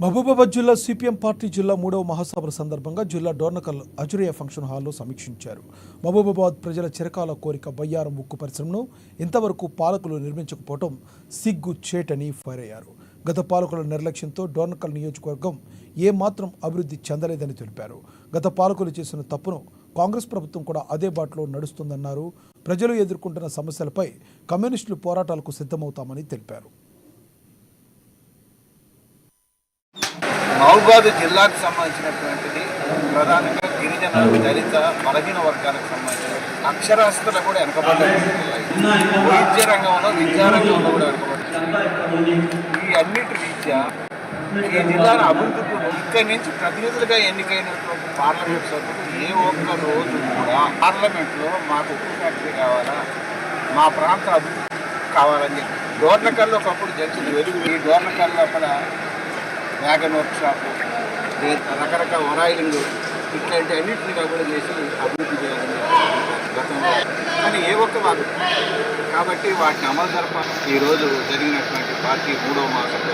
మహబూబాబాద్ జిల్లా CPM party జిల్లా 3వ మహాసభల సందర్భంగా జిల్లా డోర్నకల్ అజురియా ఫంక్షన్ హాల్లో సమీక్షించారు. మహబూబాబాద్ ప్రజల చిరకాల కోరిక బయ్యారం ఉక్కు పరిశ్రమను ఇంతవరకు పాలకులు నిర్మించకపోవడం సిగ్గు చేటని ఫైర్ అయ్యారు. గత పాలకుల నిర్లక్ష్యంతో డోర్నకల్ నియోజకవర్గం ఏమాత్రం అభివృద్ధి చెందలేదని తెలిపారు. గత పాలకులు చేసిన తప్పును కాంగ్రెస్ ప్రభుత్వం కూడా అదే బాటలో నడుస్తుందన్నారు. ప్రజలు ఎదుర్కొంటున్న సమస్యలపై కమ్యూనిస్టులు పోరాటాలకు సిద్ధమవుతామని తెలిపారు. మహబూబాబాద్ జిల్లాకు సంబంధించినటువంటిది ప్రధానంగా గిరిజన దళిత బలహీన వర్గాలకు సంబంధించిన అక్షరాస్యతలు కూడా వెనకబడ్డాయి. వైద్య రంగంలో విద్యారంగంలో కూడా వెనకబడ్డాయి. ఈ అన్నిటి రీత్యా ఈ జిల్లాను అభివృద్ధికి ఇక్కడి నుంచి ప్రతినిధులుగా ఎన్నికైనటువంటి పార్లమెంట్ సభ్యులు ఏ ఒక్క రోజు కూడా పార్లమెంట్లో మాకు ఉక్కు ఫ్యాక్టరీ కావాలా, మా ప్రాంత అభివృద్ధి కావాలని చెప్పి డోర్నకల్లో ఒకప్పుడు జరిగింది. వెలుగు ఈ డోర్నకల్ లోపల వ్యాగన్ వర్క్ షాపు, రకరకాల ఒరాయిలింగ్ ఇట్లాంటి అన్నింటినీ కూడా చేసి అభివృద్ధి చేయాలని గతంలో, కానీ ఏ ఒక్క వాళ్ళు కాబట్టి వాటిని అమలు జరపాలి. ఈరోజు జరిగినటువంటి పార్టీ 3వ మహాసభ